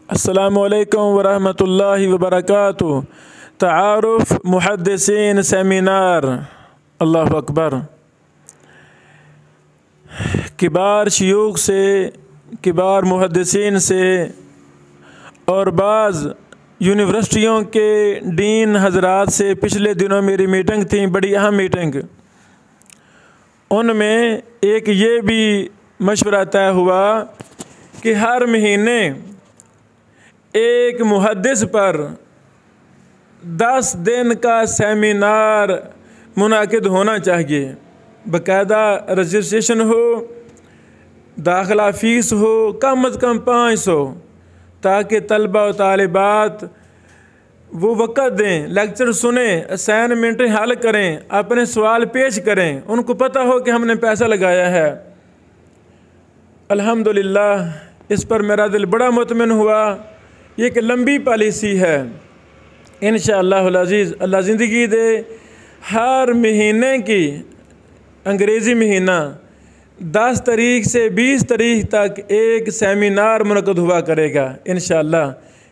السلام علیکم ورحمۃ اللہ وبرکاتہ۔ تعارف محدثین سیمینار۔ اللہ اکبر۔ کبار شیوخ سے، کبار محدثین سے اور بعض یونیورسٹیوں کے ڈین حضرات سے پچھلے دنوں میری میٹنگ تھی، بڑی اہم میٹنگ۔ ان میں ایک یہ بھی مشورہ طے ہوا کہ ہر مہینے ایک محدث پر 10 دن کا سیمینار منعقد ہونا چاہیے، باقاعدہ رجسٹریشن ہو، داخلہ فیس ہو، کم از کم 500، تاکہ طلبہ و طالبات وہ وقت دیں، لیکچر سنیں، اسائنمنٹ حل کریں، اپنے سوال پیش کریں، ان کو پتہ ہو کہ ہم نے پیسہ لگایا ہے۔ الحمدللہ اس پر میرا دل بڑا مطمئن ہوا۔ یہ ایک لمبی پالیسی ہے، انشاءاللہ العزیز اللہ زندگی دے۔ ہر مہینے کی انگریزی مہینہ 10 تاریخ سے 20 تاریخ تک ایک سیمینار منعقد ہوا کرے گا انشاءاللہ،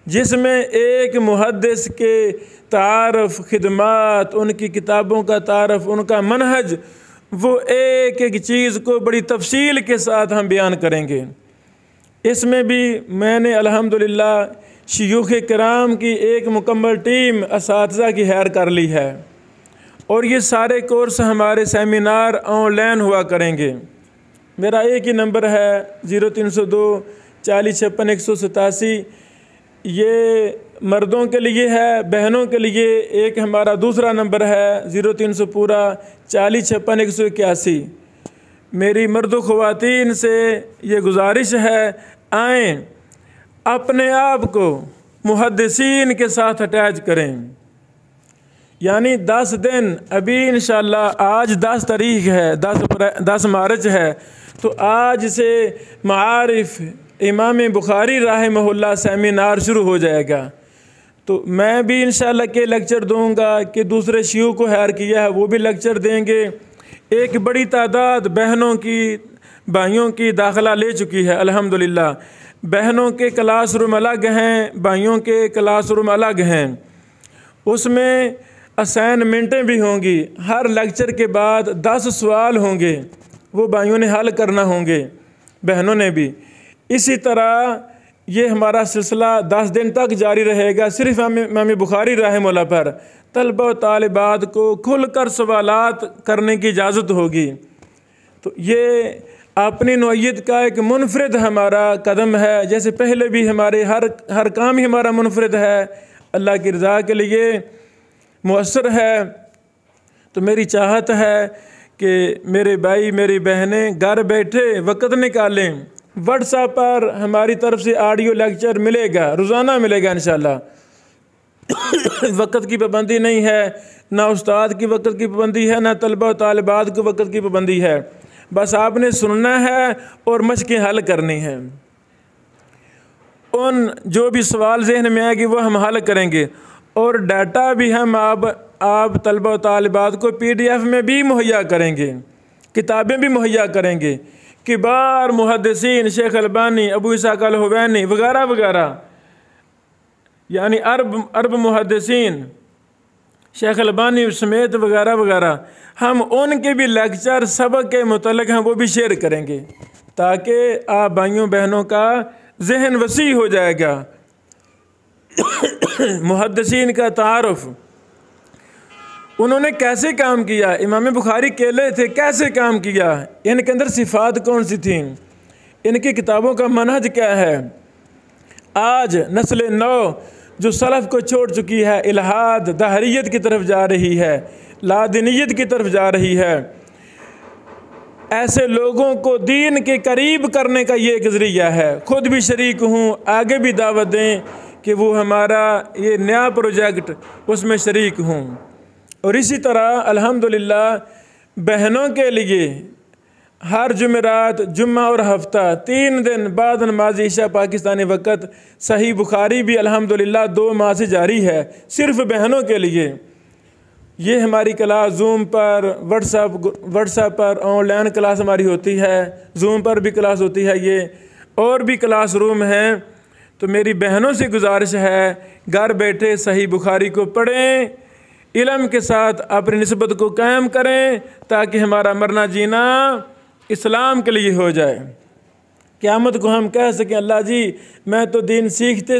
جس میں ایک محدث کے تعارف، خدمات، ان کی کتابوں کا تعارف، ان کا منہج، وہ ایک ایک چیز کو بڑی تفصیل کے ساتھ ہم بیان کریں گے۔ اس میں بھی میں نے الحمدللہ شیوخ کرام کی ایک مکمل ٹیم اساتذہ کی ہائر کر لی ہے، اور یہ سارے کورس ہمارے سیمینار آن لائن ہوا کریں گے۔ میرا ایک ہی نمبر ہے 0302 40 56 187۔ یہ مردوں کے لیے ہے، بہنوں کے لیے ایک ہمارا دوسرا نمبر ہے 0300 پورا 40 56 181۔ میری مرد و خواتین سے یہ گزارش ہے، آئیں اپنے آپ کو محدثین کے ساتھ اٹیچ کریں، یعنی 10 دن ابھی انشاءاللہ آج 10 تاریخ ہے، 10 مارچ ہے، تو آج سے معارف امام بخاری رحمہ اللہ سیمینار شروع ہو جائے گا۔ تو میں بھی انشاءاللہ کہ لیکچر دوں گا، کہ دوسرے شیوخ کو ہائر کیا ہے وہ بھی لیکچر دیں گے۔ ایک بڑی تعداد بہنوں کی، بھائیوں کی داخلہ لے چکی ہے الحمدللہ۔ بہنوں کے کلاس روم الگ ہیں، بھائیوں کے کلاس روم الگ ہیں۔ اس میں اسائنمنٹیں بھی ہوں گی، ہر لیکچر کے بعد 10 سوال ہوں گے، وہ بھائیوں نے حل کرنا ہوں گے، بہنوں نے بھی۔ اسی طرح یہ ہمارا سلسلہ 10 دن تک جاری رہے گا، صرف امام بخاری رحمہ اللہ پر طلبہ و طالبات کو کھل کر سوالات کرنے کی اجازت ہوگی۔ تو یہ اپنی نوعیت کا ایک منفرد ہمارا قدم ہے، جیسے پہلے بھی ہمارے ہر کام ہی ہمارا منفرد ہے، اللہ کی رضا کے لیے مؤثر ہے۔ تو میری چاہت ہے کہ میرے بھائی، میری بہنیں گھر بیٹھے وقت نکالیں، واٹس ایپ پر ہماری طرف سے آڈیو لیکچر ملے گا، روزانہ ملے گا انشاءاللہ۔ وقت کی پابندی نہیں ہے، نہ استاد کی وقت کی پابندی ہے، نہ طلبہ و طالبات کو وقت کی پابندی ہے، بس آپ نے سننا ہے اور مشقیں حل کرنی ہیں۔ ان جو بھی سوال ذہن میں آئے گی وہ ہم حل کریں گے، اور ڈیٹا بھی ہم آپ طلبہ و طالبات کو PDF میں بھی مہیا کریں گے، کتابیں بھی مہیا کریں گے۔ کبار محدثین شیخ البانی، ابو اسحاق الحوینی وغیرہ وغیرہ، یعنی عرب محدثین شیخ البانی سمیت وغیرہ وغیرہ، ہم ان کے بھی لیکچر سبق کے متعلق ہیں وہ بھی شیئر کریں گے، تاکہ آپ بھائیوں بہنوں کا ذہن وسیع ہو جائے گا۔ محدثین کا تعارف، انہوں نے کیسے کام کیا، امام بخاری اکیلے تھے، کیسے کام کیا، ان کے اندر صفات کون سی تھیں، ان کی کتابوں کا منہج کیا ہے۔ آج نسل نو جو سلف کو چھوڑ چکی ہے، الہاد، دہریت کی طرف جا رہی ہے، لادینیت کی طرف جا رہی ہے، ایسے لوگوں کو دین کے قریب کرنے کا یہ ایک ذریعہ ہے۔ خود بھی شریک ہوں، آگے بھی دعوت دیں کہ وہ ہمارا یہ نیا پروجیکٹ اس میں شریک ہوں۔ اور اسی طرح الحمدللہ بہنوں کے لیے ہر جمعرات، جمعہ اور ہفتہ 3 دن بعد نماز عشاء پاکستانی وقت صحیح بخاری بھی الحمدللہ 2 ماہ سے جاری ہے، صرف بہنوں کے لیے۔ یہ ہماری class zoom per, what's app per on line class ہماری ہوتی ہے، زوم پر بھی کلاس ہوتی ہے یہ، اور بھی کلاس روم ہیں۔ تو میری بہنوں سے گزارش ہے گھر بیٹھے صحیح بخاری کو پڑھیں، علم کے ساتھ اپنی نسبت کو قائم کریں تاکہ ہمارا مرنا جینا اسلام کے لیے ہو جائے، قیامت کو ہم کہہ سکیں اللہ جی میں تو دین سیکھتے